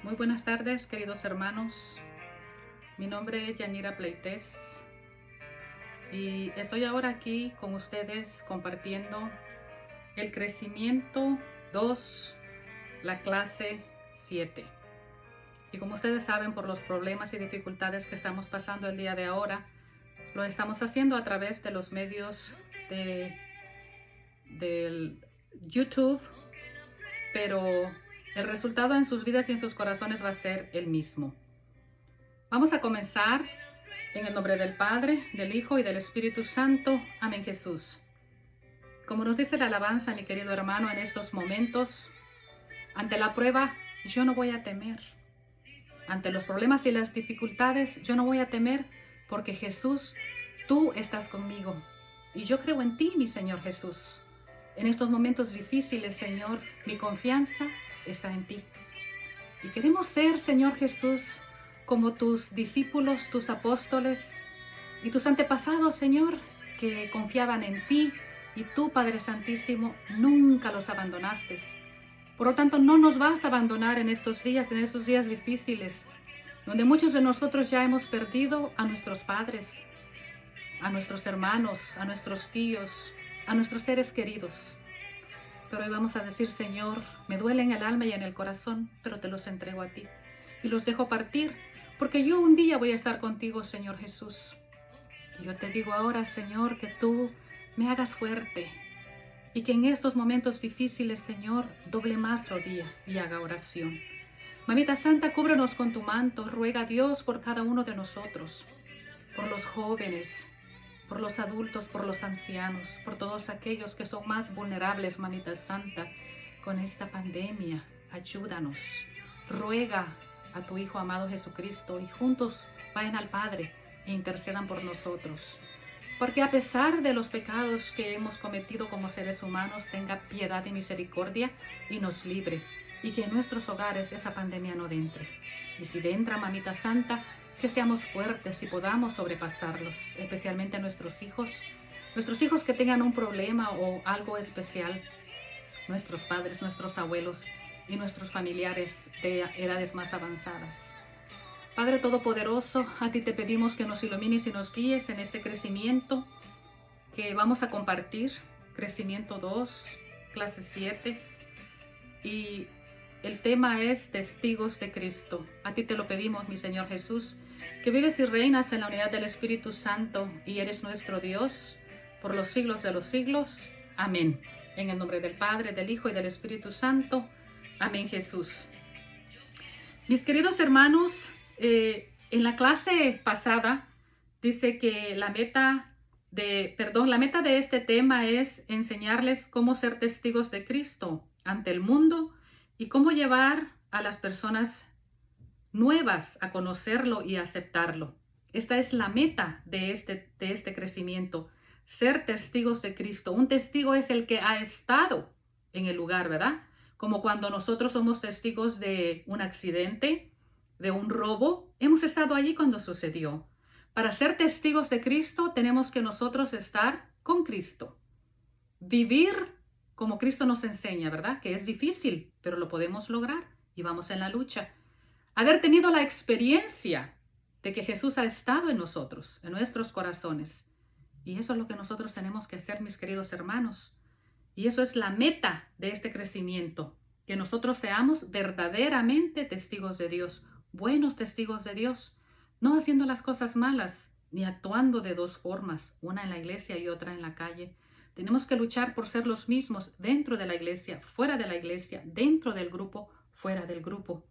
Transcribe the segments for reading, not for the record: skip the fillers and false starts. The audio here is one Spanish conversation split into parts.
Muy buenas tardes, queridos hermanos. Mi nombre es Yanira Pleites y estoy ahora aquí con ustedes compartiendo el crecimiento 2, la clase 7. Y como ustedes saben, por los problemas y dificultades que estamos pasando el día de ahora, lo estamos haciendo a través de los medios del YouTube, pero el resultado en sus vidas y en sus corazones va a ser el mismo. Vamos a comenzar en el nombre del Padre, del Hijo y del Espíritu Santo. Amén, Jesús. Como nos dice la alabanza, mi querido hermano, en estos momentos, ante la prueba, yo no voy a temer. Ante los problemas y las dificultades, yo no voy a temer, porque Jesús, tú estás conmigo. Y yo creo en ti, mi Señor Jesús. En estos momentos difíciles, Señor, mi confianza está en ti. Y queremos ser, Señor Jesús, como tus discípulos, tus apóstoles y tus antepasados, Señor, que confiaban en ti, y tú, Padre Santísimo, nunca los abandonaste. Por lo tanto, no nos vas a abandonar en estos días difíciles, donde muchos de nosotros ya hemos perdido a nuestros padres, a nuestros hermanos, a nuestros tíos, a nuestros seres queridos. Pero hoy vamos a decir: Señor, me duele en el alma y en el corazón, pero te los entrego a ti y los dejo partir, porque yo un día voy a estar contigo, Señor Jesús. Y yo te digo ahora, Señor, que tú me hagas fuerte y que en estos momentos difíciles, Señor, doble más rodilla y haga oración. Mamita Santa, cúbrenos con tu manto. Ruega a Dios por cada uno de nosotros, por los jóvenes, por los adultos, por los ancianos, por todos aquellos que son más vulnerables, Mamita Santa, con esta pandemia. Ayúdanos. Ruega a tu Hijo amado Jesucristo y juntos vayan al Padre e intercedan por nosotros. Porque a pesar de los pecados que hemos cometido como seres humanos, tenga piedad y misericordia y nos libre, y que en nuestros hogares esa pandemia no entre. Y si entra, Mamita Santa, que seamos fuertes y podamos sobrepasarlos, especialmente a nuestros hijos que tengan un problema o algo especial, nuestros padres, nuestros abuelos y nuestros familiares de edades más avanzadas. Padre Todopoderoso, a ti te pedimos que nos ilumines y nos guíes en este crecimiento que vamos a compartir, crecimiento 2, clase 7, y el tema es testigos de Cristo. A ti te lo pedimos, mi Señor Jesús, que vives y reinas en la unidad del Espíritu Santo y eres nuestro Dios por los siglos de los siglos. Amén. En el nombre del Padre, del Hijo y del Espíritu Santo. Amén, Jesús. Mis queridos hermanos, en la clase pasada dice que la meta de este tema es enseñarles cómo ser testigos de Cristo ante el mundo y cómo llevar a las personas nuevas a conocerlo y aceptarlo. Esta es la meta de este crecimiento, ser testigos de Cristo. Un testigo es el que ha estado en el lugar, ¿verdad? Como cuando nosotros somos testigos de un accidente, de un robo, hemos estado allí cuando sucedió. Para ser testigos de Cristo tenemos que nosotros estar con Cristo. Vivir como Cristo nos enseña, ¿verdad? Que es difícil, pero lo podemos lograr y vamos en la lucha. Haber tenido la experiencia de que Jesús ha estado en nosotros, en nuestros corazones. Y eso es lo que nosotros tenemos que hacer, mis queridos hermanos. Y eso es la meta de este crecimiento, que nosotros seamos verdaderamente testigos de Dios, buenos testigos de Dios, no haciendo las cosas malas, ni actuando de dos formas, una en la iglesia y otra en la calle. Tenemos que luchar por ser los mismos dentro de la iglesia, fuera de la iglesia, dentro del grupo, fuera del grupo.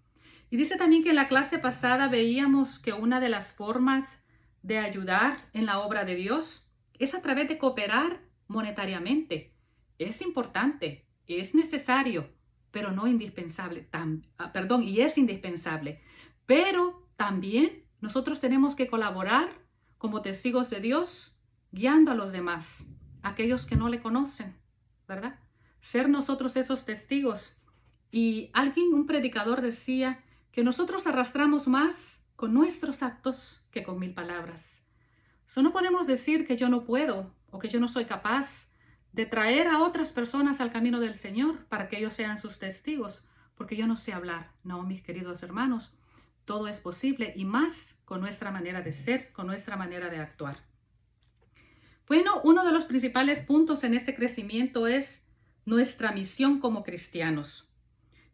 Y dice también que en la clase pasada veíamos que una de las formas de ayudar en la obra de Dios es a través de cooperar monetariamente. Es importante, es necesario, pero no indispensable. Y es indispensable. Pero también nosotros tenemos que colaborar como testigos de Dios, guiando a los demás, aquellos que no le conocen, ¿verdad? Ser nosotros esos testigos. Y un predicador decía que nosotros arrastramos más con nuestros actos que con 1000 palabras. No podemos decir que yo no puedo o que yo no soy capaz de traer a otras personas al camino del Señor para que ellos sean sus testigos, porque yo no sé hablar. No, mis queridos hermanos, todo es posible y más con nuestra manera de ser, con nuestra manera de actuar. Bueno, uno de los principales puntos en este crecimiento es nuestra misión como cristianos.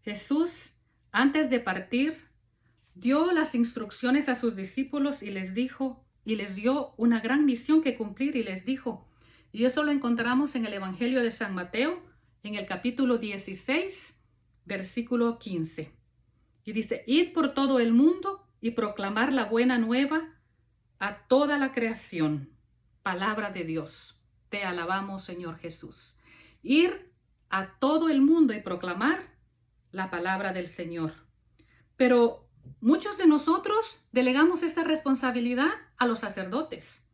Jesús, antes de partir, dio las instrucciones a sus discípulos y les dio una gran misión que cumplir y les dijo, y esto lo encontramos en el Evangelio de San Mateo, en el capítulo 16, versículo 15. Y dice, id por todo el mundo y proclamar la buena nueva a toda la creación. Palabra de Dios. Te alabamos, Señor Jesús. Ir a todo el mundo y proclamar la palabra del Señor. Pero muchos de nosotros delegamos esta responsabilidad a los sacerdotes,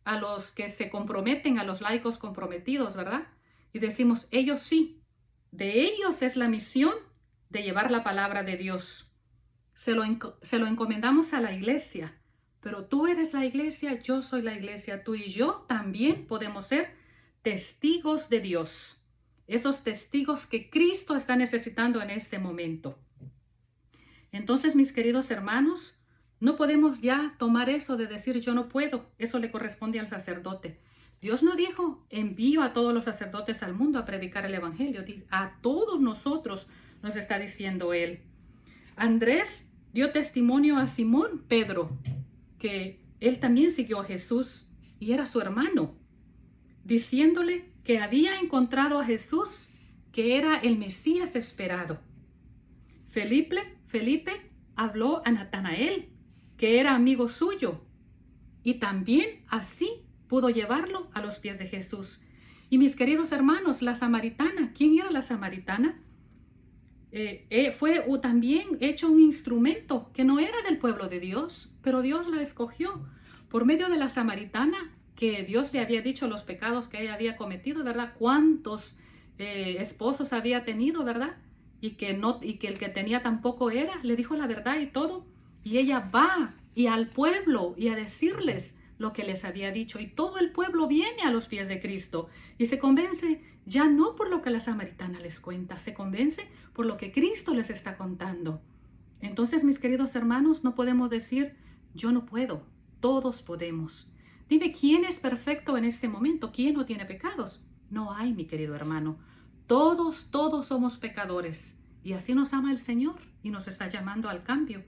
a los que se comprometen, a los laicos comprometidos, ¿verdad? Y decimos, ellos sí, de ellos es la misión de llevar la palabra de Dios. Se lo encomendamos a la iglesia, pero tú eres la iglesia, yo soy la iglesia, tú y yo también podemos ser testigos de Dios, esos testigos que Cristo está necesitando en este momento. Entonces, mis queridos hermanos, no podemos ya tomar eso de decir yo no puedo, eso le corresponde al sacerdote. Dios no dijo, envío a todos los sacerdotes al mundo a predicar el evangelio, a todos nosotros nos está diciendo él. Andrés dio testimonio a Simón Pedro, que él también siguió a Jesús y era su hermano, diciéndole que había encontrado a Jesús, que era el Mesías esperado. Felipe habló a Natanael, que era amigo suyo, y también así pudo llevarlo a los pies de Jesús. Y mis queridos hermanos, la samaritana, ¿quién era la samaritana? Fue también hecho un instrumento que no era del pueblo de Dios, pero Dios la escogió por medio de la samaritana, que Dios le había dicho los pecados que ella había cometido, ¿verdad? Cuántos esposos había tenido, ¿verdad? Y que el que tenía tampoco era, le dijo la verdad y todo. Y ella va y al pueblo y a decirles lo que les había dicho. Y todo el pueblo viene a los pies de Cristo y se convence ya no por lo que la samaritana les cuenta, se convence por lo que Cristo les está contando. Entonces, mis queridos hermanos, no podemos decir, yo no puedo, todos podemos. Dime, ¿quién es perfecto en este momento? ¿Quién no tiene pecados? No hay, mi querido hermano. Todos somos pecadores. Y así nos ama el Señor y nos está llamando al cambio.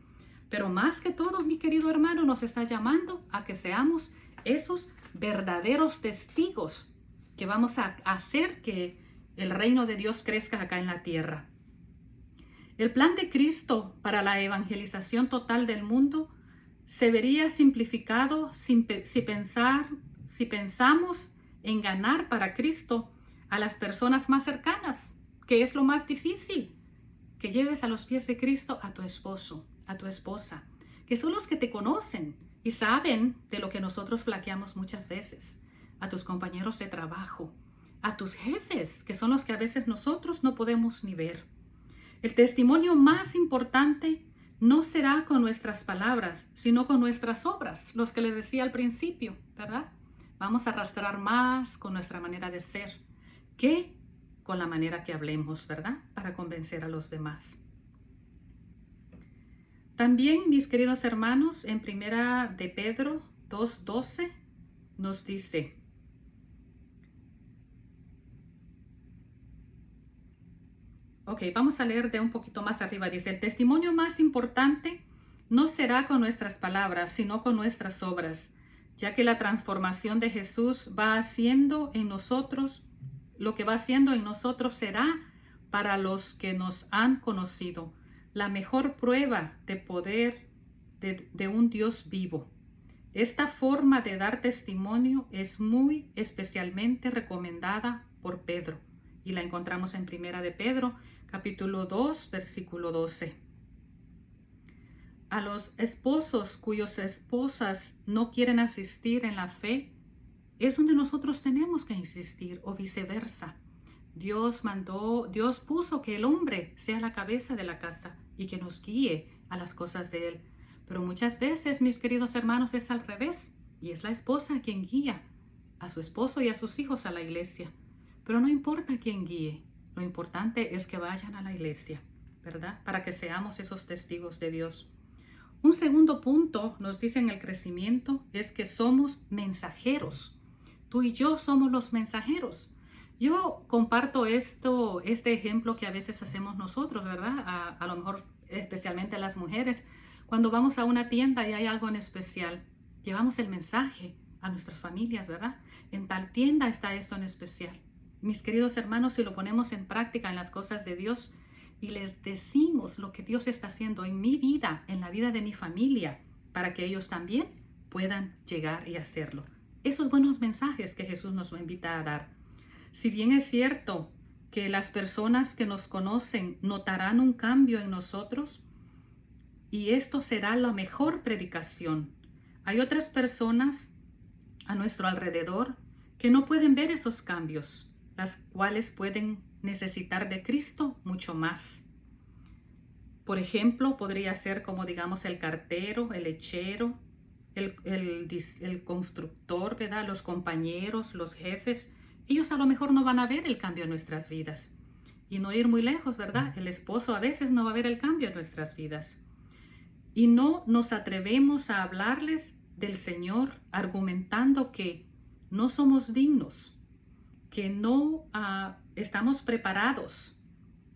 Pero más que todo, mi querido hermano, nos está llamando a que seamos esos verdaderos testigos que vamos a hacer que el reino de Dios crezca acá en la tierra. El plan de Cristo para la evangelización total del mundo se vería simplificado si pensamos en ganar para Cristo a las personas más cercanas, que es lo más difícil, que lleves a los pies de Cristo a tu esposo, a tu esposa, que son los que te conocen y saben de lo que nosotros flaqueamos muchas veces, a tus compañeros de trabajo, a tus jefes, que son los que a veces nosotros no podemos ni ver. El testimonio más importante no será con nuestras palabras, sino con nuestras obras, los que les decía al principio, ¿verdad? Vamos a arrastrar más con nuestra manera de ser que con la manera que hablemos, ¿verdad? Para convencer a los demás. También, mis queridos hermanos, en Primera de Pedro 2:12 nos dice, vamos a leer de un poquito más arriba. Dice, el testimonio más importante no será con nuestras palabras, sino con nuestras obras, ya que la transformación de Jesús va haciendo en nosotros, lo que va haciendo en nosotros será para los que nos han conocido la mejor prueba de poder de un Dios vivo. Esta forma de dar testimonio es muy especialmente recomendada por Pedro y la encontramos en Primera de Pedro, capítulo 2, versículo 12. A los esposos cuyas esposas no quieren asistir en la fe, es donde nosotros tenemos que insistir, o viceversa. Dios puso que el hombre sea la cabeza de la casa y que nos guíe a las cosas de él. Pero muchas veces, mis queridos hermanos, es al revés, y es la esposa quien guía a su esposo y a sus hijos a la iglesia. Pero no importa quién guíe, lo importante es que vayan a la iglesia. ¿verdad? Para que seamos esos testigos de Dios. Un segundo punto, nos dice en el crecimiento, es que somos mensajeros. Tú y yo somos los mensajeros. Yo comparto este ejemplo que a veces hacemos nosotros, ¿verdad? A lo mejor especialmente las mujeres. Cuando vamos a una tienda y hay algo en especial, llevamos el mensaje a nuestras familias, ¿verdad? En tal tienda está esto en especial. Mis queridos hermanos, si lo ponemos en práctica en las cosas de Dios y les decimos lo que Dios está haciendo en mi vida, en la vida de mi familia, para que ellos también puedan llegar y hacerlo. Esos buenos mensajes que Jesús nos invita a dar. Si bien es cierto que las personas que nos conocen notarán un cambio en nosotros, y esto será la mejor predicación, hay otras personas a nuestro alrededor que no pueden ver esos cambios, las cuales pueden necesitar de Cristo mucho más. Por ejemplo, podría ser como digamos el cartero, el lechero, el constructor, ¿verdad? Los compañeros, los jefes. Ellos a lo mejor no van a ver el cambio en nuestras vidas. Y no ir muy lejos, ¿verdad? El esposo a veces no va a ver el cambio en nuestras vidas. Y no nos atrevemos a hablarles del Señor argumentando que no somos dignos, que no estamos preparados,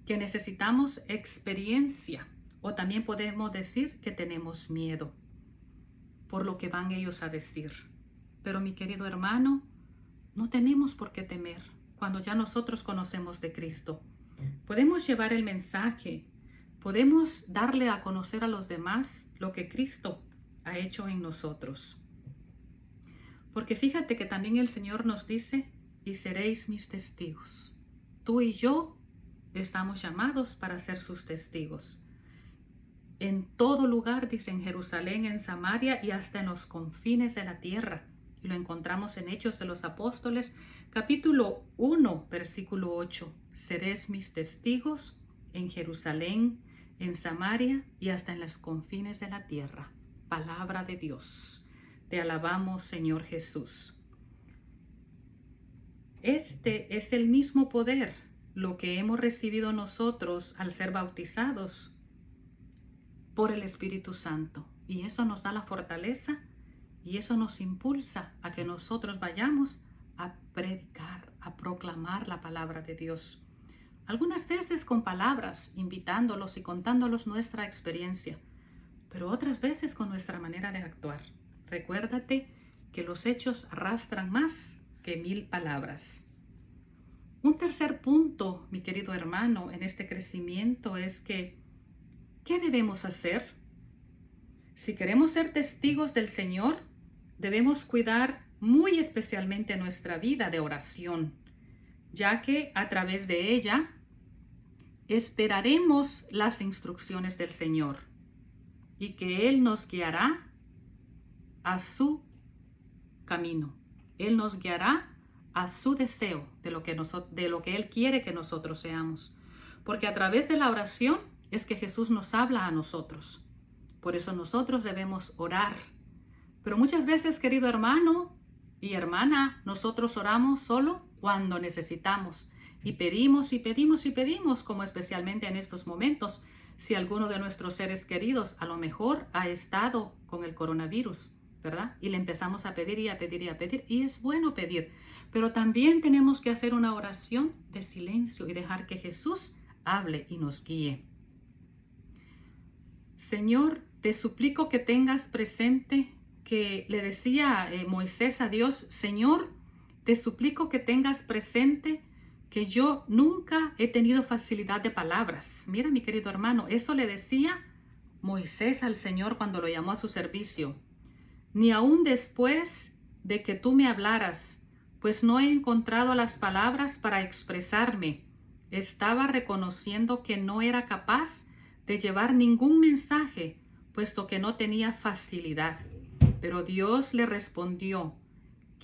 que necesitamos experiencia, o también podemos decir que tenemos miedo por lo que van ellos a decir. Pero mi querido hermano, no tenemos por qué temer cuando ya nosotros conocemos de Cristo. Podemos llevar el mensaje, podemos darle a conocer a los demás lo que Cristo ha hecho en nosotros. Porque fíjate que también el Señor nos dice, y seréis mis testigos. Tú y yo estamos llamados para ser sus testigos. En todo lugar, dice, en Jerusalén, en Samaria y hasta en los confines de la tierra. Y lo encontramos en Hechos de los Apóstoles, capítulo 1, versículo 8. Seréis mis testigos en Jerusalén, en Samaria y hasta en los confines de la tierra. Palabra de Dios. Te alabamos, Señor Jesús. Este es el mismo poder, lo que hemos recibido nosotros al ser bautizados por el Espíritu Santo. Y eso nos da la fortaleza y eso nos impulsa a que nosotros vayamos a predicar, a proclamar la palabra de Dios. Algunas veces con palabras, invitándolos y contándolos nuestra experiencia, pero otras veces con nuestra manera de actuar. Recuérdate que los hechos arrastran más que 1000 palabras. Un tercer punto, mi querido hermano, en este crecimiento es que ¿qué debemos hacer? Si queremos ser testigos del Señor, debemos cuidar muy especialmente nuestra vida de oración, ya que a través de ella esperaremos las instrucciones del Señor y que Él nos guiará a su camino. Él nos guiará a su deseo de lo que Él quiere que nosotros seamos. Porque a través de la oración es que Jesús nos habla a nosotros. Por eso nosotros debemos orar. Pero muchas veces, querido hermano y hermana, nosotros oramos solo cuando necesitamos. Y pedimos y pedimos y pedimos, como especialmente en estos momentos, si alguno de nuestros seres queridos a lo mejor ha estado con el coronavirus, ¿verdad? Y le empezamos a pedir y a pedir y a pedir. Y es bueno pedir, pero también tenemos que hacer una oración de silencio y dejar que Jesús hable y nos guíe. Señor, te suplico que tengas presente que le decía Moisés a Dios, Señor, te suplico que tengas presente que yo nunca he tenido facilidad de palabras. Mira, mi querido hermano, eso le decía Moisés al Señor cuando lo llamó a su servicio. Ni aún después de que tú me hablaras, pues no he encontrado las palabras para expresarme. Estaba reconociendo que no era capaz de llevar ningún mensaje, puesto que no tenía facilidad. Pero Dios le respondió,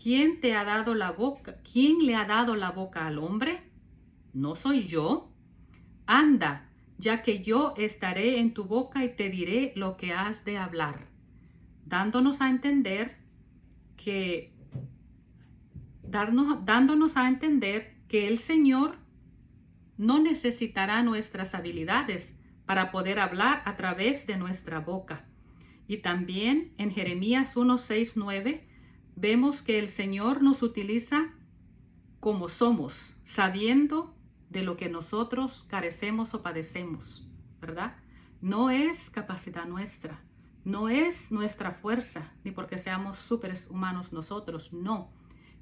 ¿quién te ha dado la boca? ¿Quién le ha dado la boca al hombre? ¿No soy yo? Anda, ya que yo estaré en tu boca y te diré lo que has de hablar. Dándonos a entender que el Señor no necesitará nuestras habilidades para poder hablar a través de nuestra boca. Y también en Jeremías 1, 6, 9 vemos que el Señor nos utiliza como somos, sabiendo de lo que nosotros carecemos o padecemos, ¿verdad? No es capacidad nuestra, no es nuestra fuerza, ni porque seamos superhumanos nosotros, no.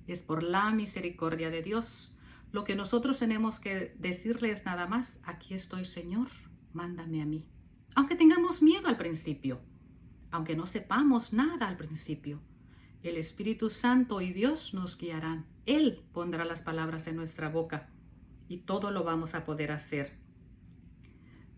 Es por la misericordia de Dios. Lo que nosotros tenemos que decirle es nada más: aquí estoy, Señor, mándame a mí. Aunque tengamos miedo al principio, aunque no sepamos nada al principio, el Espíritu Santo y Dios nos guiarán. Él pondrá las palabras en nuestra boca y todo lo vamos a poder hacer.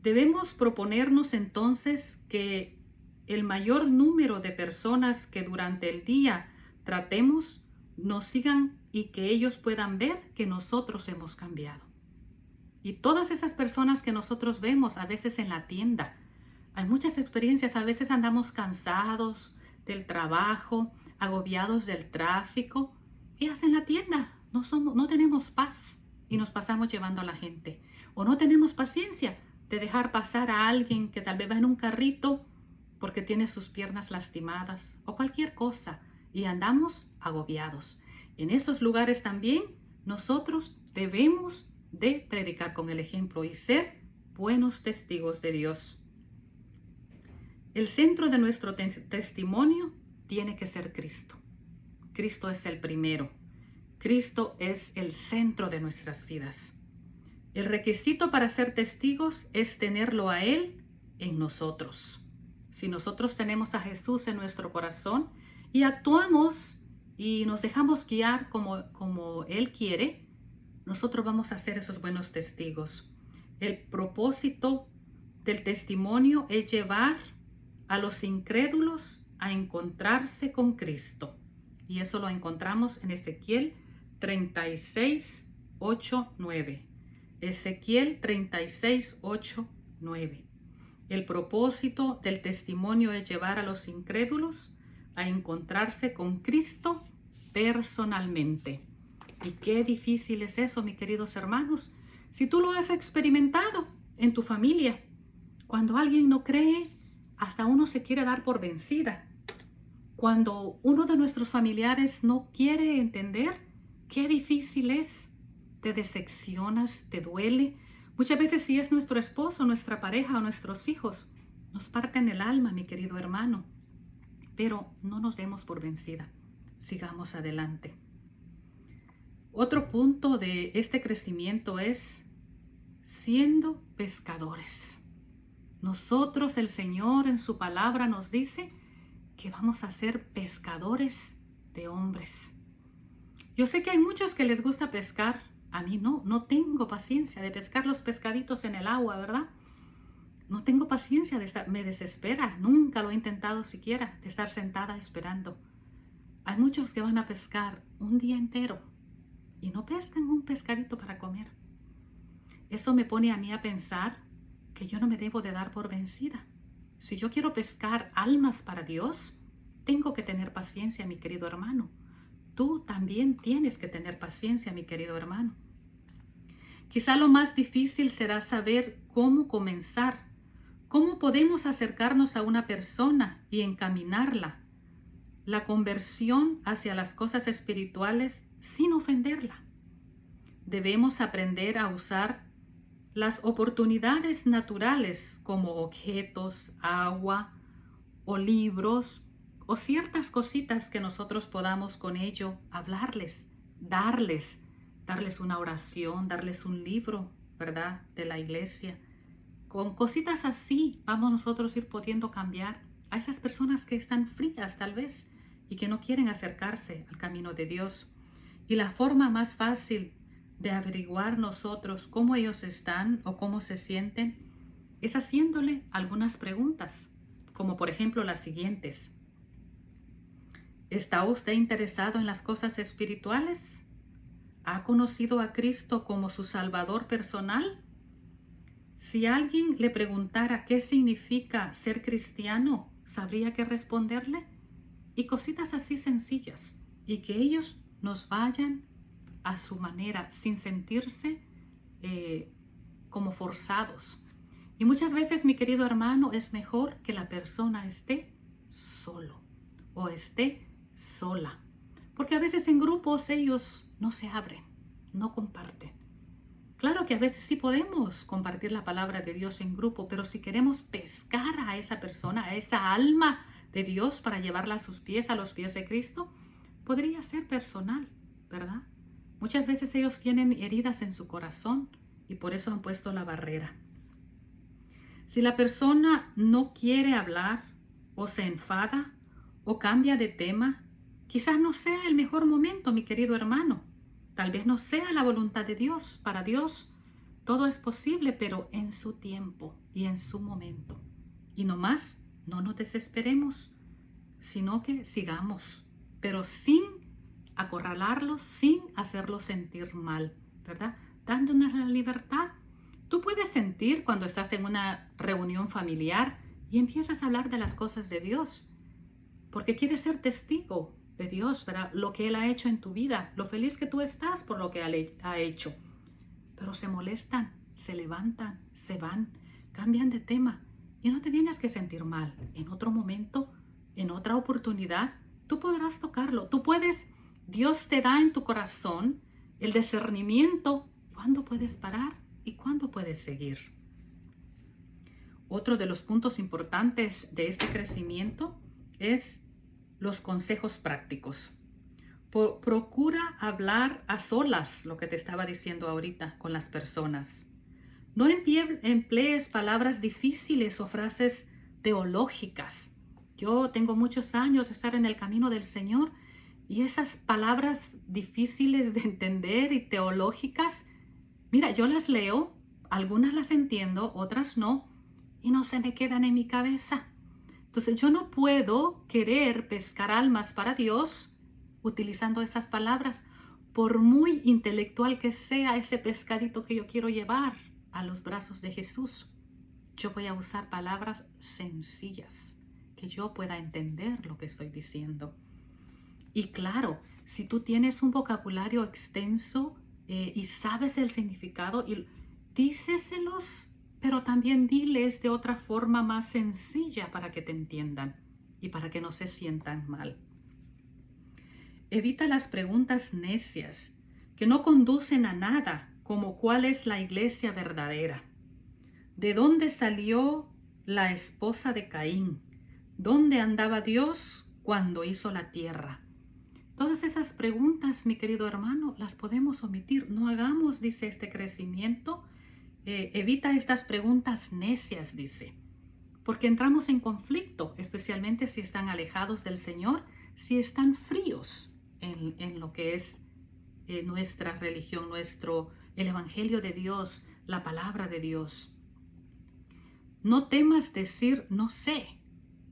Debemos proponernos entonces que el mayor número de personas que durante el día tratemos nos sigan y que ellos puedan ver que nosotros hemos cambiado. Y todas esas personas que nosotros vemos a veces en la tienda, hay muchas experiencias, a veces andamos cansados del trabajo, agobiados del tráfico, y en la tienda no tenemos paz y nos pasamos llevando a la gente. O no tenemos paciencia de dejar pasar a alguien que tal vez va en un carrito porque tiene sus piernas lastimadas o cualquier cosa, y andamos agobiados. En esos lugares también nosotros debemos de predicar con el ejemplo y ser buenos testigos de Dios. El centro de nuestro testimonio tiene que ser Cristo. Cristo es el primero. Cristo es el centro de nuestras vidas. El requisito para ser testigos es tenerlo a Él en nosotros. Si nosotros tenemos a Jesús en nuestro corazón y actuamos y nos dejamos guiar como Él quiere, nosotros vamos a ser esos buenos testigos. El propósito del testimonio es llevar a los incrédulos a encontrarse con Cristo. Y eso lo encontramos en Ezequiel 36, 8, 9. Ezequiel 36, 8, 9. El propósito del testimonio es llevar a los incrédulos a encontrarse con Cristo personalmente. Y qué difícil es eso, mis queridos hermanos. Si tú lo has experimentado en tu familia, cuando alguien no cree, hasta uno se quiere dar por vencida. Cuando uno de nuestros familiares no quiere entender, qué difícil es. Te decepcionas, te duele. Muchas veces si es nuestro esposo, nuestra pareja o nuestros hijos, nos parten el alma, mi querido hermano. Pero no nos demos por vencida. Sigamos adelante. Otro punto de este crecimiento es siendo pescadores. Nosotros, el Señor en su palabra nos dice que vamos a ser pescadores de hombres. Yo sé que hay muchos que les gusta pescar. A mí no tengo paciencia de pescar los pescaditos en el agua, ¿verdad? No tengo paciencia de estar, me desespera. Nunca lo he intentado siquiera, de estar sentada esperando. Hay muchos que van a pescar un día entero y no pescan un pescadito para comer. Eso me pone a mí a pensar que yo no me debo de dar por vencida. Si yo quiero pescar almas para Dios, tengo que tener paciencia, mi querido hermano. Tú también tienes que tener paciencia, mi querido hermano. Quizá lo más difícil será saber cómo comenzar, cómo podemos acercarnos a una persona y encaminarla. La conversión hacia las cosas espirituales sin ofenderla. Debemos aprender a usar las oportunidades naturales como objetos, agua o libros o ciertas cositas que nosotros podamos con ello hablarles, darles una oración, darles un libro, ¿verdad? De la iglesia. Con cositas así vamos nosotros a ir pudiendo cambiar a esas personas que están frías tal vez y que no quieren acercarse al camino de Dios. Y la forma más fácil de averiguar nosotros cómo ellos están o cómo se sienten es haciéndole algunas preguntas, como por ejemplo las siguientes. ¿Está usted interesado en las cosas espirituales? ¿Ha conocido a Cristo como su Salvador personal? Si alguien le preguntara qué significa ser cristiano, ¿sabría qué responderle? Y cositas así sencillas, y que ellos nos vayan a su manera, sin sentirse como forzados. Y muchas veces, mi querido hermano, es mejor que la persona esté solo o esté sola. Porque a veces en grupos ellos no se abren, no comparten. Claro que a veces sí podemos compartir la palabra de Dios en grupo, pero si queremos pescar a esa persona, a esa alma de Dios para llevarla a los pies de Cristo, podría ser personal, ¿verdad? Muchas veces ellos tienen heridas en su corazón y por eso han puesto la barrera. Si la persona no quiere hablar o se enfada o cambia de tema, quizás no sea el mejor momento, mi querido hermano. Tal vez no sea la voluntad de Dios. Para Dios todo es posible, pero en su tiempo y en su momento. Y no más, no nos desesperemos, sino que sigamos, pero sin acorralarlos, sin hacerlos sentir mal, ¿verdad? Dándonos la libertad. Tú puedes sentir cuando estás en una reunión familiar y empiezas a hablar de las cosas de Dios, porque quieres ser testigo de Dios, ¿verdad? Lo que Él ha hecho en tu vida, lo feliz que tú estás por lo que Él ha hecho. Pero se molestan, se levantan, se van, cambian de tema y no te tienes que sentir mal. En otro momento, en otra oportunidad, tú podrás tocarlo. Dios te da en tu corazón el discernimiento cuándo puedes parar y cuándo puedes seguir. Otro de los puntos importantes de este crecimiento es los consejos prácticos. Procura hablar a solas, lo que te estaba diciendo ahorita, con las personas. No emplees palabras difíciles o frases teológicas. Yo tengo muchos años de estar en el camino del Señor y esas palabras difíciles de entender y teológicas, mira, yo las leo, algunas las entiendo, otras no, y no se me quedan en mi cabeza. Entonces yo no puedo querer pescar almas para Dios utilizando esas palabras, por muy intelectual que sea ese pescadito que yo quiero llevar a los brazos de Jesús. Yo voy a usar palabras sencillas, que yo pueda entender lo que estoy diciendo. Y claro, si tú tienes un vocabulario extenso y sabes el significado, y díceselos, pero también diles de otra forma más sencilla para que te entiendan y para que no se sientan mal. Evita las preguntas necias que no conducen a nada, como cuál es la iglesia verdadera. ¿De dónde salió la esposa de Caín? ¿Dónde andaba Dios cuando hizo la tierra? Todas esas preguntas, mi querido hermano, las podemos omitir. No hagamos, dice este crecimiento, evita estas preguntas necias, dice, porque entramos en conflicto, especialmente si están alejados del Señor, si están fríos en lo que es nuestra religión, el Evangelio de Dios, la palabra de Dios. No temas decir no sé,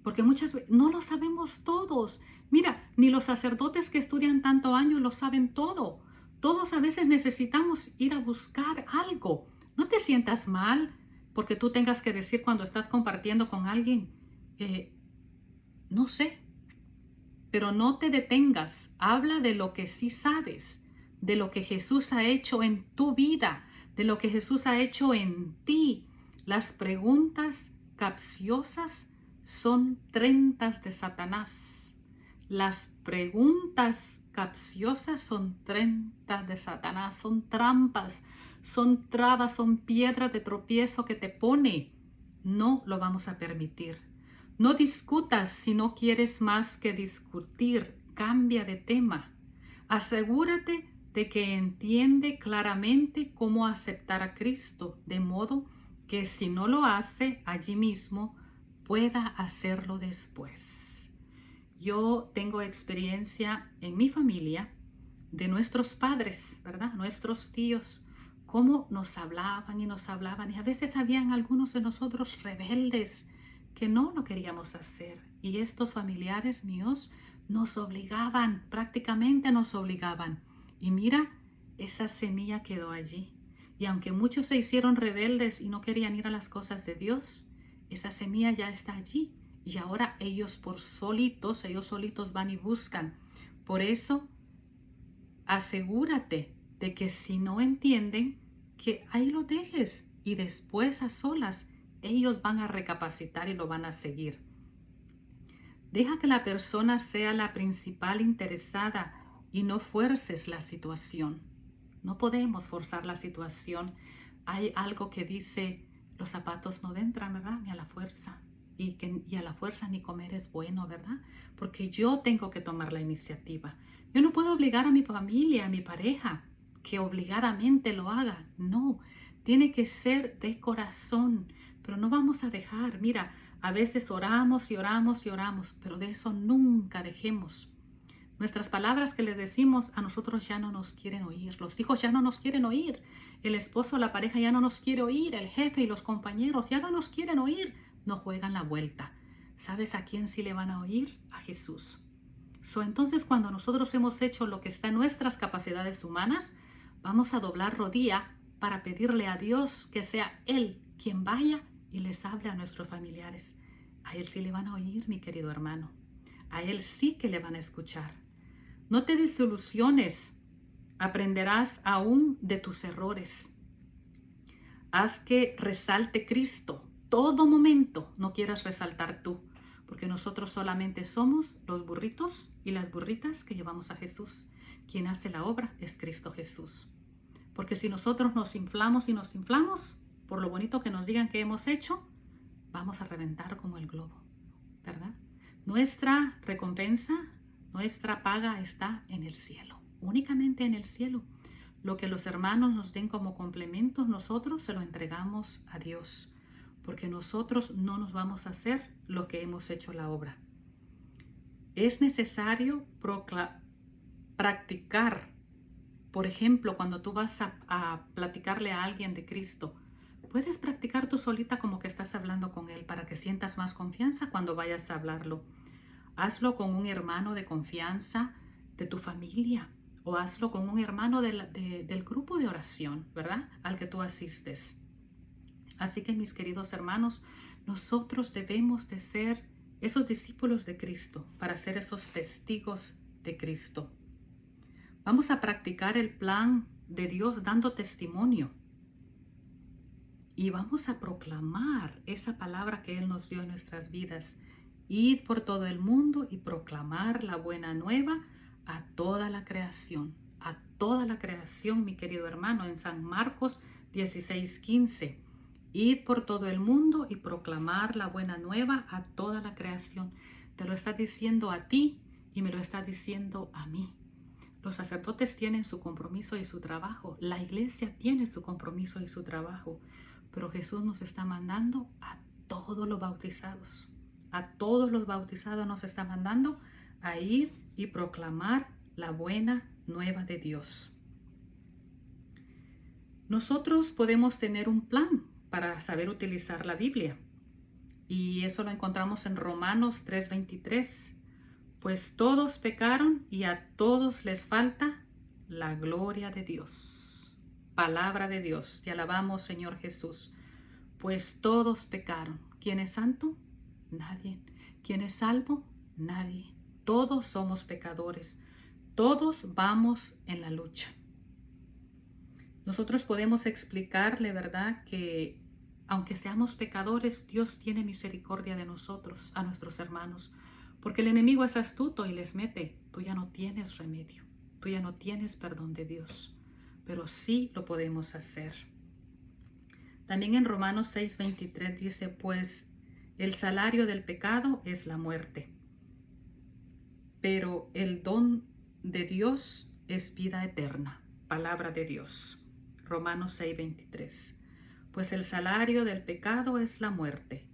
porque muchas veces no lo sabemos todos. Mira, ni los sacerdotes que estudian tanto años lo saben todo. Todos a veces necesitamos ir a buscar algo. No te sientas mal porque tú tengas que decir cuando estás compartiendo con alguien, no sé, pero no te detengas. Habla de lo que sí sabes, de lo que Jesús ha hecho en tu vida, de lo que Jesús ha hecho en ti. Las preguntas capciosas son trentas de Satanás. Las preguntas capciosas son trentas de Satanás, son trampas, son trabas, son piedras de tropiezo que te pone. No lo vamos a permitir. No discutas si no quieres más que discutir. Cambia de tema. Asegúrate de que entiende claramente cómo aceptar a Cristo, de modo que si no lo hace allí mismo, pueda hacerlo después. Yo tengo experiencia en mi familia de nuestros padres, ¿verdad? Nuestros tíos, cómo nos hablaban y a veces habían algunos de nosotros rebeldes que no lo queríamos hacer y estos familiares míos nos obligaban, prácticamente nos obligaban. Y mira, esa semilla quedó allí. Y aunque muchos se hicieron rebeldes y no querían ir a las cosas de Dios, esa semilla ya está allí. Y ahora ellos solitos van y buscan. Por eso, asegúrate de que si no entienden, que ahí lo dejes y después a solas ellos van a recapacitar y lo van a seguir. Deja que la persona sea la principal interesada y no fuerces la situación. No podemos forzar la situación. Hay algo que dice, los zapatos no entran, ¿verdad? Ni a la fuerza. Y a la fuerza ni comer es bueno, ¿verdad? Porque yo tengo que tomar la iniciativa. Yo no puedo obligar a mi familia, a mi pareja, que obligadamente lo haga. No, tiene que ser de corazón. Pero no vamos a dejar, mira, a veces oramos y oramos y oramos, pero de eso nunca dejemos. Nuestras palabras que les decimos a nosotros ya no nos quieren oír. Los hijos ya no nos quieren oír. El esposo, la pareja ya no nos quiere oír. El jefe y los compañeros ya no nos quieren oír. No juegan la vuelta. ¿Sabes a quién sí le van a oír? A Jesús. Entonces, cuando nosotros hemos hecho lo que está en nuestras capacidades humanas, vamos a doblar rodilla para pedirle a Dios que sea Él quien vaya y les hable a nuestros familiares. A Él sí le van a oír, mi querido hermano. A Él sí que le van a escuchar. No te desilusiones, aprenderás aún de tus errores. Haz que resalte Cristo. Todo momento no quieras resaltar tú, porque nosotros solamente somos los burritos y las burritas que llevamos a Jesús. Quien hace la obra es Cristo Jesús. Porque si nosotros nos inflamos y nos inflamos, por lo bonito que nos digan que hemos hecho, vamos a reventar como el globo, ¿verdad? Nuestra recompensa, nuestra paga está en el cielo, únicamente en el cielo. Lo que los hermanos nos den como complementos, nosotros se lo entregamos a Dios, porque nosotros no nos vamos a hacer lo que hemos hecho la obra. Es necesario practicar. Por ejemplo, cuando tú vas a platicarle a alguien de Cristo, puedes practicar tú solita como que estás hablando con Él para que sientas más confianza cuando vayas a hablarlo. Hazlo con un hermano de confianza de tu familia o hazlo con un hermano del grupo de oración, ¿verdad? Al que tú asistes. Así que, mis queridos hermanos, nosotros debemos de ser esos discípulos de Cristo para ser esos testigos de Cristo. Vamos a practicar el plan de Dios dando testimonio. Y vamos a proclamar esa palabra que Él nos dio en nuestras vidas. Id por todo el mundo y proclamar la buena nueva a toda la creación. A toda la creación, mi querido hermano, en San Marcos 16:15. Id por todo el mundo y proclamar la buena nueva a toda la creación. Te lo está diciendo a ti y me lo está diciendo a mí. Los sacerdotes tienen su compromiso y su trabajo. La iglesia tiene su compromiso y su trabajo. Pero Jesús nos está mandando a todos los bautizados. A todos los bautizados nos está mandando a ir y proclamar la buena nueva de Dios. Nosotros podemos tener un plan para saber utilizar la Biblia. Y eso lo encontramos en Romanos 3:23. Pues todos pecaron y a todos les falta la gloria de Dios. Palabra de Dios. Te alabamos, Señor Jesús. Pues todos pecaron. ¿Quién es santo? Nadie. ¿Quién es salvo? Nadie. Todos somos pecadores. Todos vamos en la lucha. Nosotros podemos explicarle, ¿verdad?, que aunque seamos pecadores, Dios tiene misericordia de nosotros, a nuestros hermanos, porque el enemigo es astuto y les mete, tú ya no tienes remedio, tú ya no tienes perdón de Dios, pero sí lo podemos hacer. También en Romanos 6:23 dice, pues el salario del pecado es la muerte, pero el don de Dios es vida eterna. Palabra de Dios. Romanos 6:23. Pues el salario del pecado es la muerte,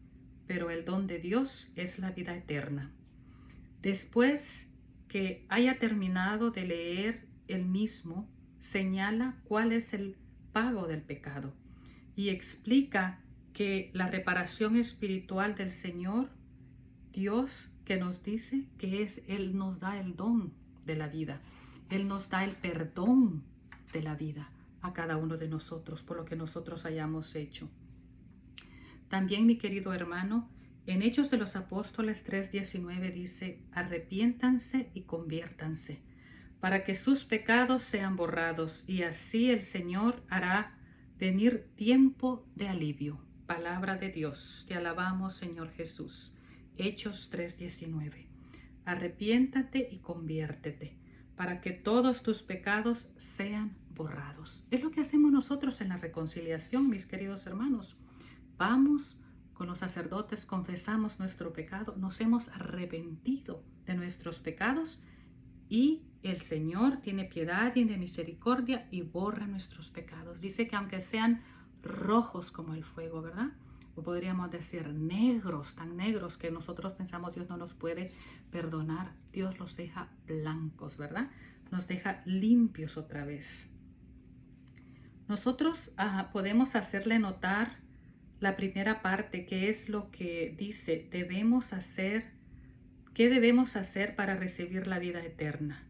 pero el don de Dios es la vida eterna. Después que haya terminado de leer el mismo, señala cuál es el pago del pecado y explica que la reparación espiritual del Señor, Dios, que nos dice que Él nos da el don de la vida. Él nos da el perdón de la vida a cada uno de nosotros por lo que nosotros hayamos hecho. También, mi querido hermano, en Hechos de los Apóstoles 3:19 dice, arrepiéntanse y conviértanse para que sus pecados sean borrados y así el Señor hará venir tiempo de alivio. Palabra de Dios. Te alabamos, Señor Jesús. Hechos 3:19. Arrepiéntate y conviértete para que todos tus pecados sean borrados. Es lo que hacemos nosotros en la reconciliación, mis queridos hermanos. Vamos con los sacerdotes, confesamos nuestro pecado, nos hemos arrepentido de nuestros pecados y el Señor tiene piedad y de misericordia y borra nuestros pecados. Dice que aunque sean rojos como el fuego, ¿verdad? O podríamos decir negros, tan negros que nosotros pensamos Dios no nos puede perdonar. Dios los deja blancos, ¿verdad? Nos deja limpios otra vez. Nosotros podemos hacerle notar la primera parte, que es lo que dice, ¿qué debemos hacer para recibir la vida eterna?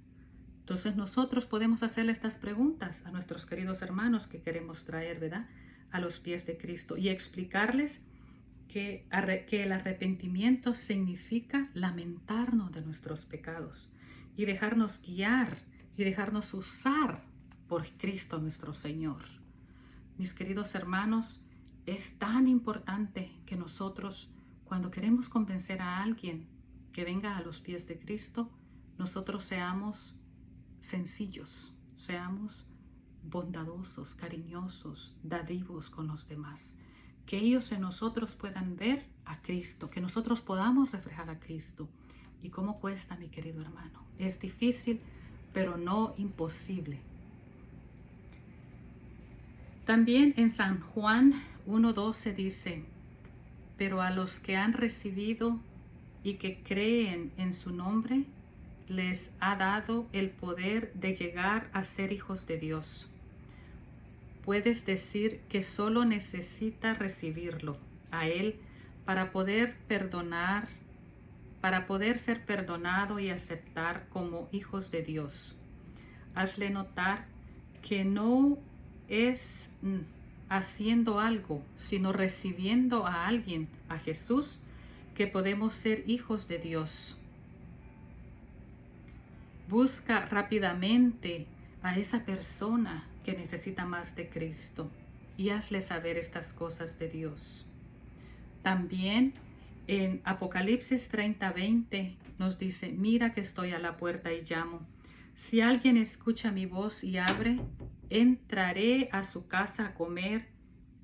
Entonces nosotros podemos hacerle estas preguntas a nuestros queridos hermanos que queremos traer, ¿verdad?, a los pies de Cristo y explicarles que el arrepentimiento significa lamentarnos de nuestros pecados y dejarnos guiar y dejarnos usar por Cristo nuestro Señor. Mis queridos hermanos, es tan importante que nosotros, cuando queremos convencer a alguien que venga a los pies de Cristo, nosotros seamos sencillos, seamos bondadosos, cariñosos, dadivos con los demás. Que ellos en nosotros puedan ver a Cristo, que nosotros podamos reflejar a Cristo. ¿Y cómo cuesta, mi querido hermano? Es difícil, pero no imposible. También en San Juan 1:12 dice, pero a los que han recibido y que creen en su nombre, les ha dado el poder de llegar a ser hijos de Dios. Puedes decir que solo necesita recibirlo a Él para poder perdonar, para poder ser perdonado y aceptar como hijos de Dios. Hazle notar que no es haciendo algo, sino recibiendo a alguien, a Jesús, que podemos ser hijos de Dios. Busca rápidamente a esa persona que necesita más de Cristo y hazle saber estas cosas de Dios. También en Apocalipsis 30:20 nos dice, mira que estoy a la puerta y llamo. Si alguien escucha mi voz y abre, entraré a su casa a comer,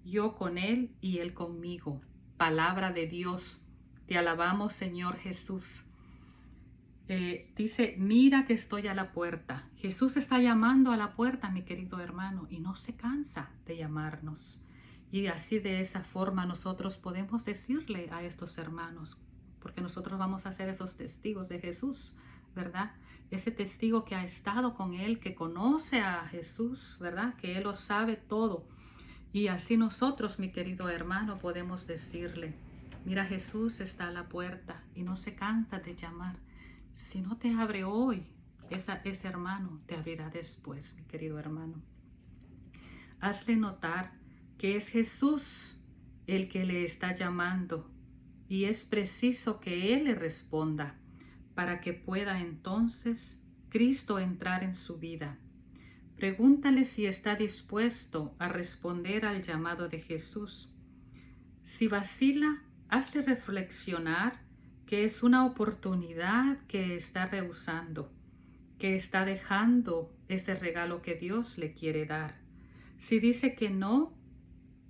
yo con él y él conmigo. Palabra de Dios. Te alabamos, Señor Jesús. Dice, mira que estoy a la puerta. Jesús está llamando a la puerta, mi querido hermano, y no se cansa de llamarnos. Y así de esa forma nosotros podemos decirle a estos hermanos, porque nosotros vamos a ser esos testigos de Jesús, ¿verdad? Ese testigo que ha estado con Él, que conoce a Jesús, ¿verdad? Que Él lo sabe todo. Y así nosotros, mi querido hermano, podemos decirle, mira, Jesús está a la puerta y no se cansa de llamar. Si no te abre hoy, ese hermano te abrirá después, mi querido hermano. Hazle notar que es Jesús el que le está llamando y es preciso que Él le responda para que pueda entonces Cristo entrar en su vida. Pregúntale si está dispuesto a responder al llamado de Jesús. Si vacila, hazle reflexionar que es una oportunidad que está rehusando, que está dejando ese regalo que Dios le quiere dar. Si dice que no,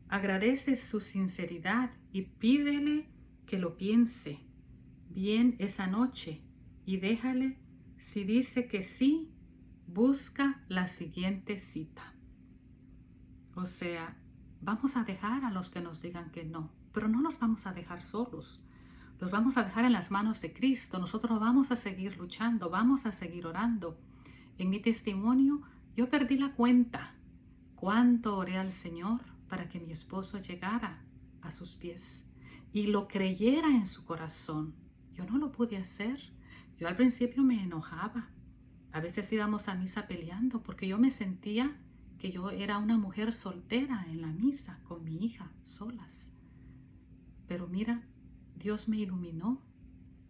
agradece su sinceridad y pídele que lo piense bien esa noche y déjale. Si dice que sí, busca la siguiente cita. O sea, vamos a dejar a los que nos digan que no, pero no los vamos a dejar solos. Los vamos a dejar en las manos de Cristo. Nosotros vamos a seguir luchando, vamos a seguir orando. En mi testimonio, yo perdí la cuenta cuánto oré al Señor para que mi esposo llegara a sus pies y lo creyera en su corazón. Yo no lo pude hacer. Yo al principio me enojaba. A veces íbamos a misa peleando porque yo me sentía que yo era una mujer soltera en la misa con mi hija, solas. Pero mira, Dios me iluminó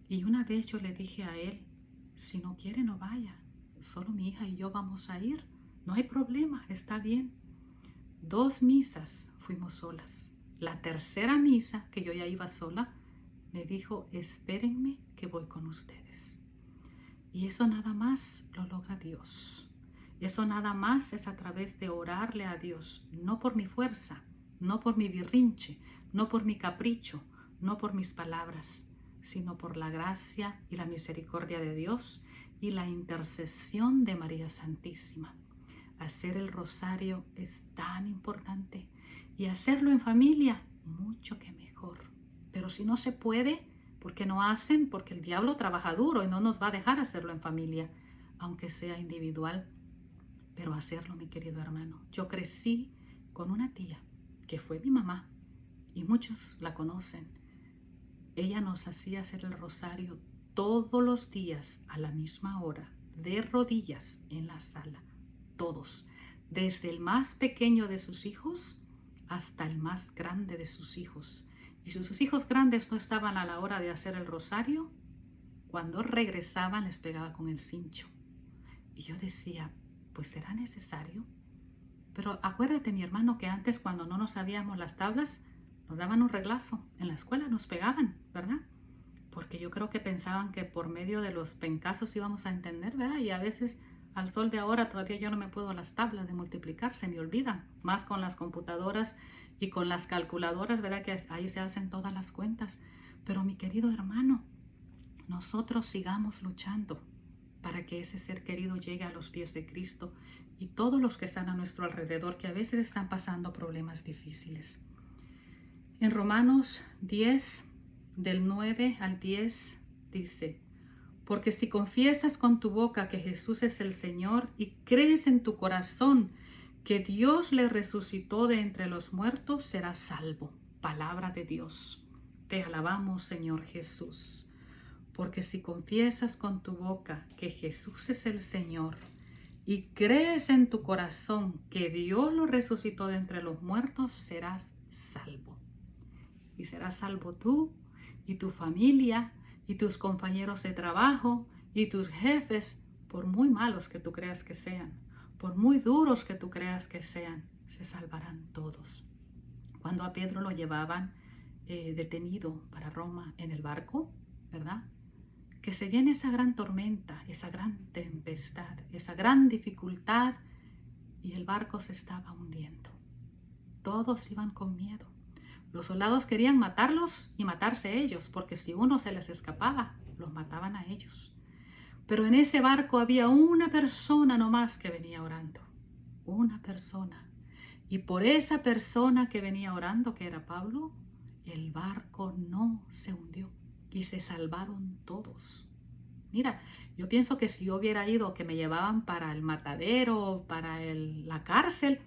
y una vez yo le dije a él, si no quiere no vaya, solo mi hija y yo vamos a ir, no hay problema, está bien. 2 misas fuimos solas la tercera misa, que yo ya iba sola, me dijo, espérenme que voy con ustedes. Y eso nada más lo logra Dios. Eso nada más es a través de orarle a Dios, no por mi fuerza, no por mi birrinche, no por mi capricho, no por mis palabras, sino por la gracia y la misericordia de Dios y la intercesión de María Santísima. Hacer el rosario es tan importante y hacerlo en familia, mucho que mejor. Pero si no se puede, ¿por qué no hacen? Porque el diablo trabaja duro y no nos va a dejar hacerlo en familia, aunque sea individual. Pero hacerlo, mi querido hermano. Yo crecí con una tía que fue mi mamá y muchos la conocen. Ella nos hacía hacer el rosario todos los días a la misma hora, de rodillas en la sala. Todos, desde el más pequeño de sus hijos hasta el más grande de sus hijos. Y si sus hijos grandes no estaban a la hora de hacer el rosario, cuando regresaban les pegaba con el cincho. Y yo decía, pues será necesario. Pero acuérdate, mi hermano, que antes cuando no nos sabíamos las tablas, nos daban un reglazo. En la escuela nos pegaban, ¿verdad? Porque yo creo que pensaban que por medio de los pencazos íbamos a entender, ¿verdad? Y a veces al sol de ahora todavía yo no me puedo las tablas de multiplicar, se me olvidan. Más con las computadoras y con las calculadoras, ¿verdad? Que ahí se hacen todas las cuentas. Pero mi querido hermano, nosotros sigamos luchando para que ese ser querido llegue a los pies de Cristo y todos los que están a nuestro alrededor, que a veces están pasando problemas difíciles. En Romanos 10, del 9 al 10, dice, porque si confiesas con tu boca que Jesús es el Señor y crees en tu corazón que Dios le resucitó de entre los muertos, serás salvo. Palabra de Dios. Te alabamos, Señor Jesús. Porque si confiesas con tu boca que Jesús es el Señor y crees en tu corazón que Dios lo resucitó de entre los muertos, serás salvo. Y serás salvo tú y tu familia y tus compañeros de trabajo y tus jefes, por muy malos que tú creas que sean, por muy duros que tú creas que sean, se salvarán todos. Cuando a Pedro lo llevaban detenido para Roma en el barco, ¿verdad? Que se viene esa gran tormenta, esa gran tempestad, esa gran dificultad y el barco se estaba hundiendo. Todos iban con miedo. Los soldados querían matarlos y matarse ellos, porque si uno se les escapaba, los mataban a ellos. Pero en ese barco había una persona nomás que venía orando. Una persona. Y por esa persona que venía orando, que era Pablo, el barco no se hundió y se salvaron todos. Mira, yo pienso que si yo hubiera ido, que me llevaban para el matadero, para la cárcel,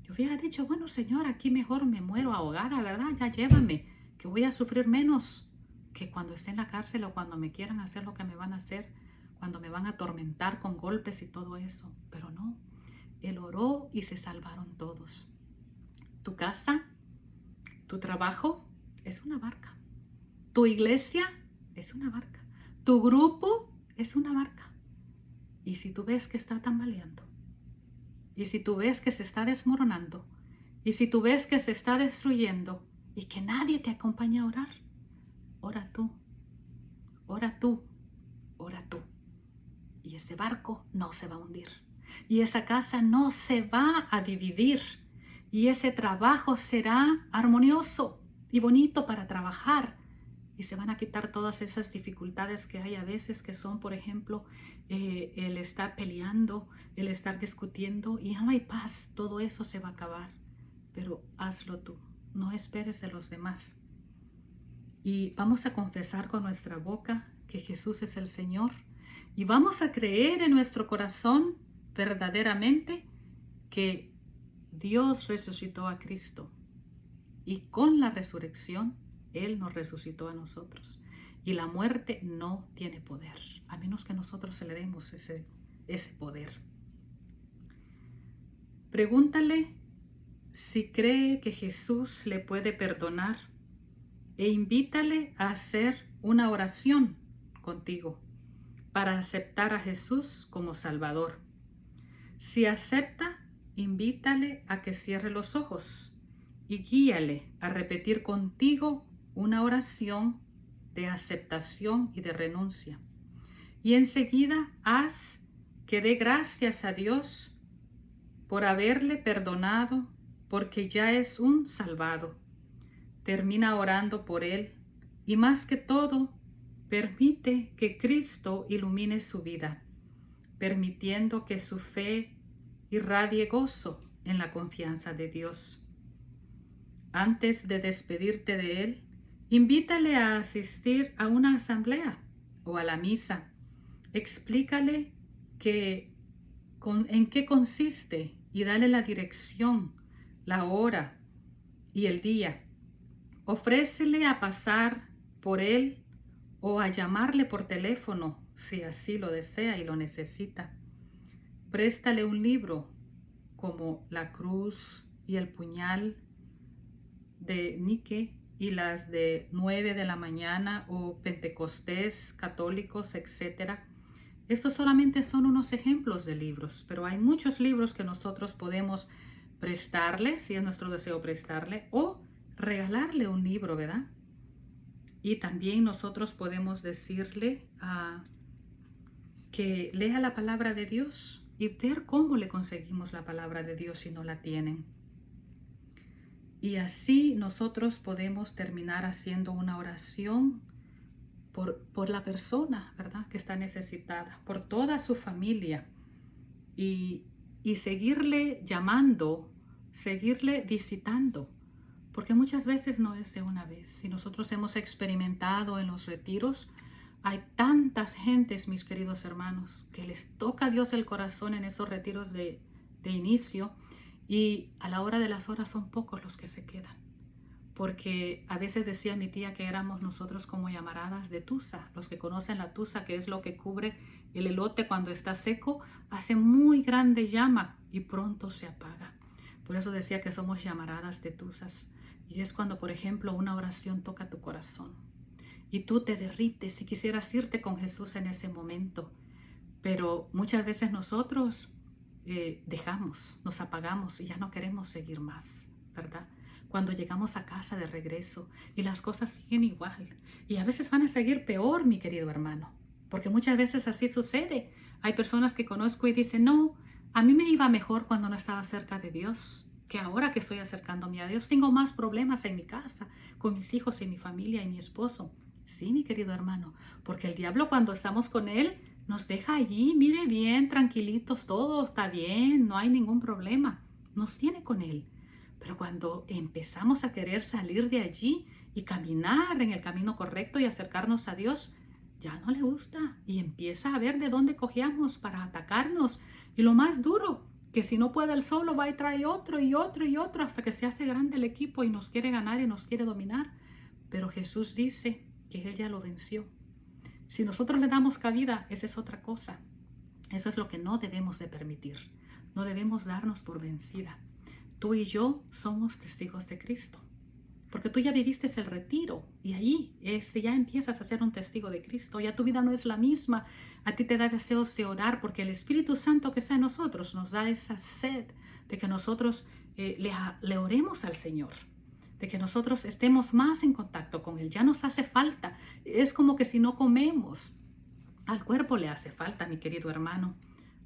yo hubiera dicho, bueno, Señor, aquí mejor me muero ahogada, ¿verdad? Ya llévame, que voy a sufrir menos que cuando esté en la cárcel o cuando me quieran hacer lo que me van a hacer, cuando me van a atormentar con golpes y todo eso. Pero no, Él oró y se salvaron todos. Tu casa, tu trabajo es una barca. Tu iglesia es una barca. Tu grupo es una barca. Y si tú ves que está tambaleando, y si tú ves que se está desmoronando, y si tú ves que se está destruyendo y que nadie te acompaña a orar, ora tú, ora tú, ora tú. Y ese barco no se va a hundir. Y esa casa no se va a dividir. Y ese trabajo será armonioso y bonito para trabajar. Y se van a quitar todas esas dificultades que hay a veces, que son, por ejemplo, el estar peleando, el estar discutiendo y no hay paz. Todo eso se va a acabar. Pero hazlo tú. No esperes de los demás. Y vamos a confesar con nuestra boca que Jesús es el Señor. Y vamos a creer en nuestro corazón verdaderamente que Dios resucitó a Cristo. Y con la resurrección, Él nos resucitó a nosotros. Y la muerte no tiene poder, a menos que nosotros le demos ese poder. Pregúntale si cree que Jesús le puede perdonar e invítale a hacer una oración contigo para aceptar a Jesús como Salvador. Si acepta, invítale a que cierre los ojos y guíale a repetir contigo una oración de aceptación y de renuncia. Y enseguida haz que dé gracias a Dios por haberle perdonado, porque ya es un salvado. Termina orando por él y más que todo, permite que Cristo ilumine su vida, permitiendo que su fe irradie gozo en la confianza de Dios. Antes de despedirte de él, invítale a asistir a una asamblea o a la misa. Explícale en qué consiste y dale la dirección, la hora y el día. Ofrécele a pasar por él o a llamarle por teléfono si así lo desea y lo necesita. Préstale un libro como La Cruz y el Puñal de Nike y las de 9 de la mañana o Pentecostés, católicos, etc. Estos solamente son unos ejemplos de libros, pero hay muchos libros que nosotros podemos prestarle, si es nuestro deseo prestarle, o regalarle un libro, ¿verdad? Y también nosotros podemos decirle que lea la palabra de Dios y ver cómo le conseguimos la palabra de Dios si no la tienen. Y así nosotros podemos terminar haciendo una oración por la persona, ¿verdad?, que está necesitada, por toda su familia, y seguirle llamando, seguirle visitando, porque muchas veces no es de una vez. Si nosotros hemos experimentado en los retiros, hay tantas gentes, mis queridos hermanos, que les toca a Dios el corazón en esos retiros de inicio, y a la hora de las horas son pocos los que se quedan. Porque a veces decía mi tía que éramos nosotros como llamaradas de tusa. Los que conocen la tusa, que es lo que cubre el elote cuando está seco, hace muy grande llama y pronto se apaga. Por eso decía que somos llamaradas de tusas. Y es cuando, por ejemplo, una oración toca tu corazón y tú te derrites y quisieras irte con Jesús en ese momento. Pero muchas veces nosotros dejamos, nos apagamos y ya no queremos seguir más, ¿verdad? Cuando llegamos a casa de regreso y las cosas siguen igual, y a veces van a seguir peor, mi querido hermano, porque muchas veces así sucede. Hay personas que conozco y dicen, no, a mí me iba mejor cuando no estaba cerca de Dios, que ahora que estoy acercándome a Dios tengo más problemas en mi casa, con mis hijos y mi familia y mi esposo. Sí, mi querido hermano, porque el diablo, cuando estamos con él, nos deja allí, mire, bien, tranquilitos, todo está bien, no hay ningún problema, nos tiene con él. Pero cuando empezamos a querer salir de allí y caminar en el camino correcto y acercarnos a Dios, ya no le gusta y empieza a ver de dónde cogíamos para atacarnos. Y lo más duro, que si no puede él solo, va y trae otro y otro y otro hasta que se hace grande el equipo y nos quiere ganar y nos quiere dominar. Pero Jesús dice que él ya lo venció. Si nosotros le damos cabida, esa es otra cosa. Eso es lo que no debemos de permitir. No debemos darnos por vencida. Tú y yo somos testigos de Cristo, porque tú ya viviste el retiro y ahí ya empiezas a ser un testigo de Cristo. Ya tu vida no es la misma. A ti te da deseos de orar porque el Espíritu Santo que está en nosotros nos da esa sed de que nosotros le oremos al Señor, de que nosotros estemos más en contacto con Él. Ya nos hace falta. Es como que si no comemos, al cuerpo le hace falta, mi querido hermano.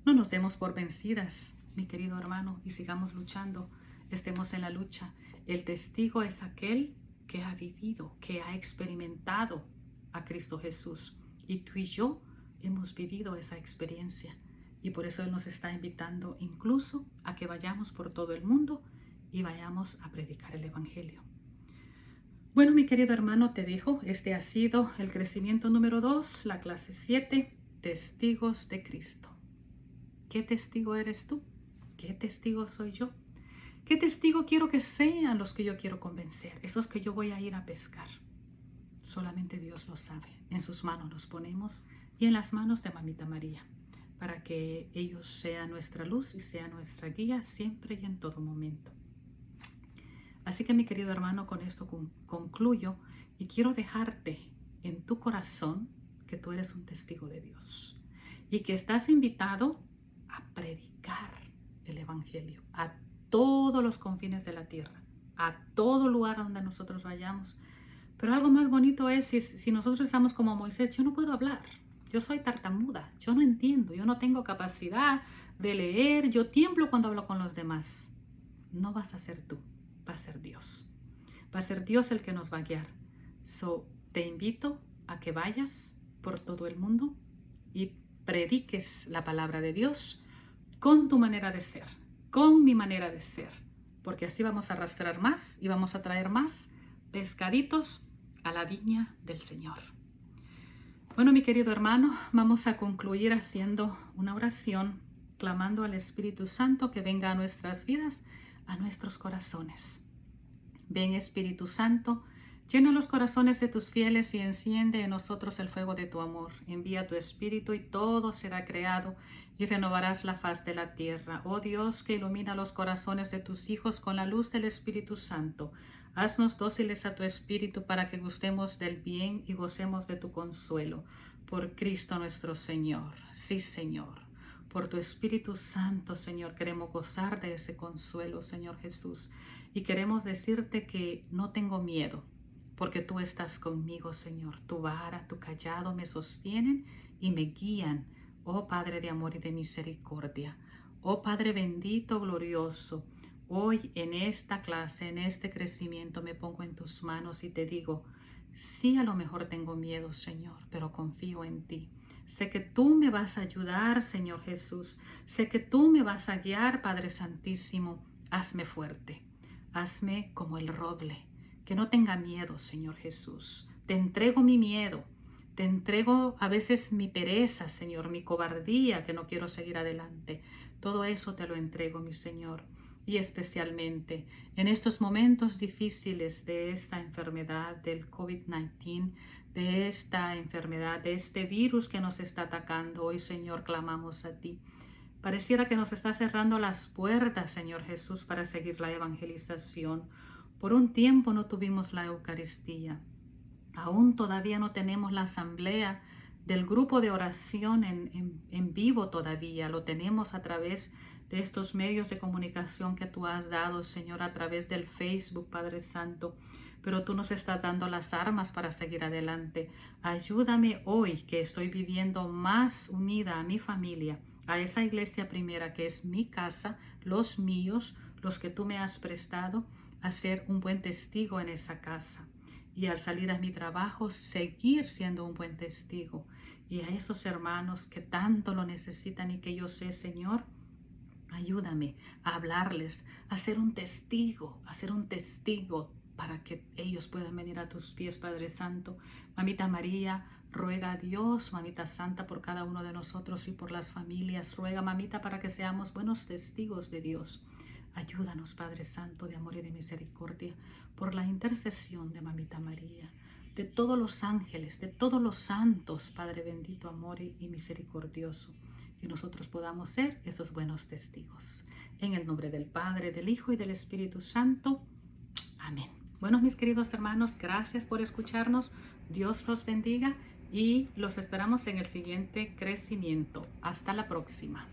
No nos demos por vencidas, mi querido hermano, y sigamos luchando. Estemos en la lucha. El testigo es aquel que ha vivido, que ha experimentado a Cristo Jesús. Y tú y yo hemos vivido esa experiencia. Y por eso Él nos está invitando incluso a que vayamos por todo el mundo y vayamos a predicar el Evangelio. Bueno, mi querido hermano, te dejo. Este ha sido el crecimiento número 2, la clase 7, Testigos de Cristo. ¿Qué testigo eres tú? ¿Qué testigo soy yo? ¿Qué testigo quiero que sean los que yo quiero convencer? Esos que yo voy a ir a pescar. Solamente Dios lo sabe. En sus manos los ponemos y en las manos de Mamita María, para que ellos sean nuestra luz y sean nuestra guía siempre y en todo momento. Así que, mi querido hermano, con esto concluyo y quiero dejarte en tu corazón que tú eres un testigo de Dios y que estás invitado a predicar el Evangelio a todos los confines de la tierra. a todo lugar a donde nosotros vayamos. Pero algo más bonito es si nosotros estamos como Moisés. Yo no puedo hablar, yo soy tartamuda, yo no entiendo, yo no tengo capacidad de leer, yo tiemblo cuando hablo con los demás. No vas a ser tú, va a ser Dios. Va a ser Dios el que nos va a guiar. Te invito a que vayas por todo el mundo y prediques la palabra de Dios con tu manera de ser, con mi manera de ser, porque así vamos a arrastrar más y vamos a traer más pescaditos a la viña del Señor. Bueno, mi querido hermano, vamos a concluir haciendo una oración, clamando al Espíritu Santo que venga a nuestras vidas, a nuestros corazones. Ven, Espíritu Santo, llena los corazones de tus fieles y enciende en nosotros el fuego de tu amor. Envía tu Espíritu y todo será creado y renovarás la faz de la tierra. Oh Dios, que ilumina los corazones de tus hijos con la luz del Espíritu Santo. Haznos dóciles a tu Espíritu para que gustemos del bien y gocemos de tu consuelo. Por Cristo nuestro Señor. Sí, Señor. Por tu Espíritu Santo, Señor, queremos gozar de ese consuelo, Señor Jesús. Y queremos decirte que no tengo miedo, porque tú estás conmigo, Señor. Tu vara, tu cayado me sostienen y me guían, oh Padre de amor y de misericordia. Oh Padre bendito, glorioso, hoy en esta clase, en este crecimiento, me pongo en tus manos y te digo, sí, a lo mejor tengo miedo, Señor, pero confío en ti. Sé que tú me vas a ayudar, Señor Jesús. Sé que tú me vas a guiar, Padre Santísimo. Hazme fuerte. Hazme como el roble. Que no tenga miedo, Señor Jesús. Te entrego mi miedo. Te entrego a veces mi pereza, Señor, mi cobardía, que no quiero seguir adelante. Todo eso te lo entrego, mi Señor. Y especialmente en estos momentos difíciles de esta enfermedad del COVID-19, de esta enfermedad, de este virus que nos está atacando, hoy, Señor, clamamos a ti. Pareciera que nos está cerrando las puertas, Señor Jesús, para seguir la evangelización. Por un tiempo no tuvimos la Eucaristía. Aún todavía no tenemos la asamblea del grupo de oración en vivo todavía. Lo tenemos a través de estos medios de comunicación que tú has dado, Señor, a través del Facebook, Padre Santo. Pero tú nos estás dando las armas para seguir adelante. Ayúdame hoy, que estoy viviendo más unida a mi familia, a esa iglesia primera que es mi casa, los míos, los que tú me has prestado, a ser un buen testigo en esa casa. Y al salir a mi trabajo, seguir siendo un buen testigo. Y a esos hermanos que tanto lo necesitan y que yo sé, Señor, ayúdame a hablarles, a ser un testigo, para que ellos puedan venir a tus pies, Padre Santo. Mamita María, ruega a Dios, Mamita Santa, por cada uno de nosotros y por las familias. Ruega, Mamita, para que seamos buenos testigos de Dios. Ayúdanos, Padre Santo, de amor y de misericordia, por la intercesión de Mamita María, de todos los ángeles, de todos los santos, Padre bendito, amor y misericordioso, que nosotros podamos ser esos buenos testigos. En el nombre del Padre, del Hijo y del Espíritu Santo. Amén. Bueno, mis queridos hermanos, gracias por escucharnos. Dios los bendiga y los esperamos en el siguiente crecimiento. Hasta la próxima.